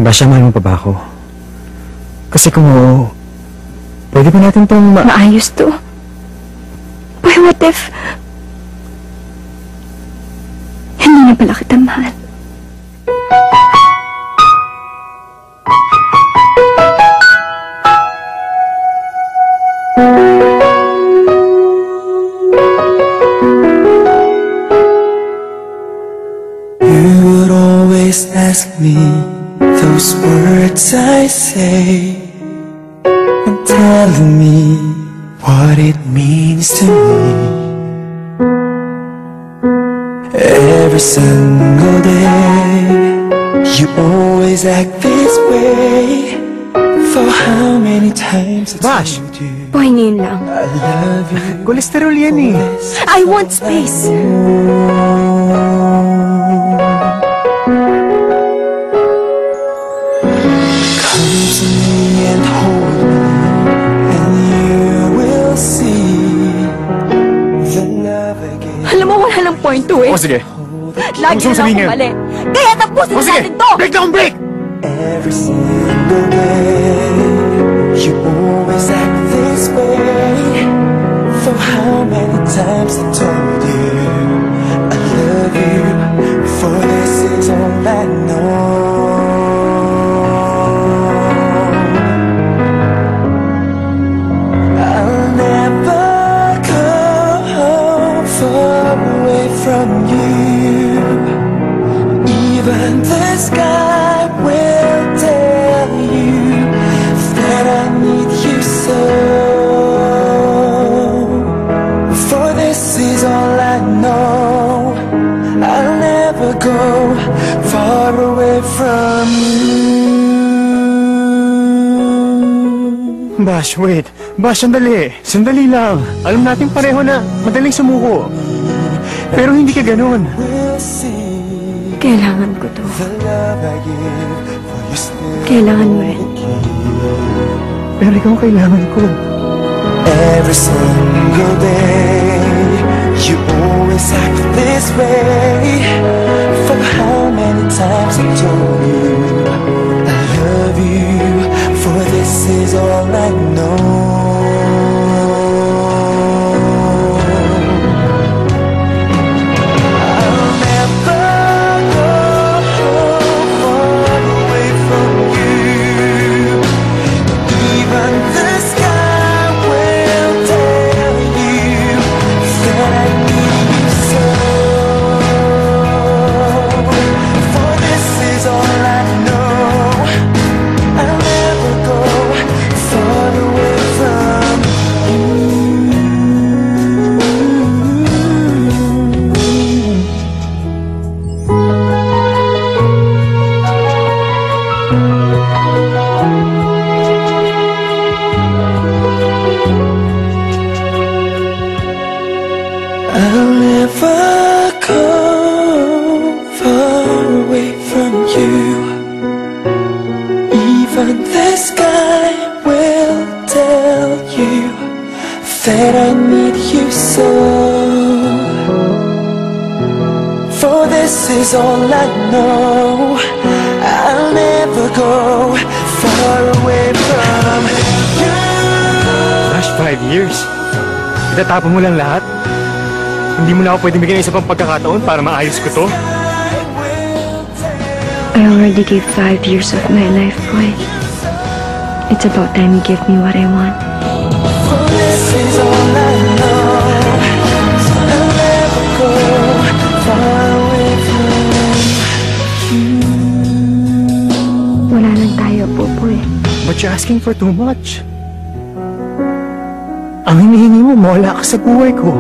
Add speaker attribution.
Speaker 1: Basha, mahal mo pa ba ako? Kasi kung oo, pwede ba natin itong
Speaker 2: maayos to? Boy, what if hindi na pala kita mahal?
Speaker 3: You would always ask me those words I say, and telling me what it means to me. Every single day, you always act this way. For how many times I told you
Speaker 2: Boy, ngayon lang.
Speaker 3: I love you.
Speaker 1: Cholesterol yan eh.
Speaker 2: I want space.
Speaker 3: Come to me and hold me, and you will see the love again.
Speaker 2: Alam mo, wala ng point to eh.
Speaker 1: O sige.
Speaker 2: Lagi na lang ako mali. Kaya tapusin natin to!
Speaker 1: Break down, break!
Speaker 3: Every single day, you always act this way. For how many times I told you I love you, for this is all I know. I'll never go far away from you. Even the sky will tell you that I need you so. For this is all I know. I'll never go far away from you.
Speaker 1: Bash, wait. Bash, sandali. Sandali lang. Alam natin pareho na madaling sumuko. Pero hindi ka ganun.
Speaker 3: We'll see
Speaker 2: Kailangan ko to.
Speaker 3: the love I give, for you still
Speaker 2: Kailangan mo rin.
Speaker 1: Pero ikaw ang kailangan ko.
Speaker 3: every single day. You always act this way. For how many times I told you I love you, for this is all I know. I'll never go far away from you. Even the sky will tell you that I need you so. For this is all I know. I'll never go far away from you. I'll never go far away from you. Even the sky will tell you that I need you so. For this is all I know. I'll never go far away from you.
Speaker 1: Bash, 5 years. Itatapon mo lang lahat? Hindi mo na ako pwedeng bigyan ng isa pang pagkakataon para maayos ko to?
Speaker 2: I already gave 5 years of my life, boy. It's about time you give me what I want.
Speaker 3: For this is all I know. I'll never go far away from you.
Speaker 2: Wala lang tayo, Popoy.
Speaker 1: But you're asking for too much. Ang hinihingi mo, mawala ka sa buhay ko.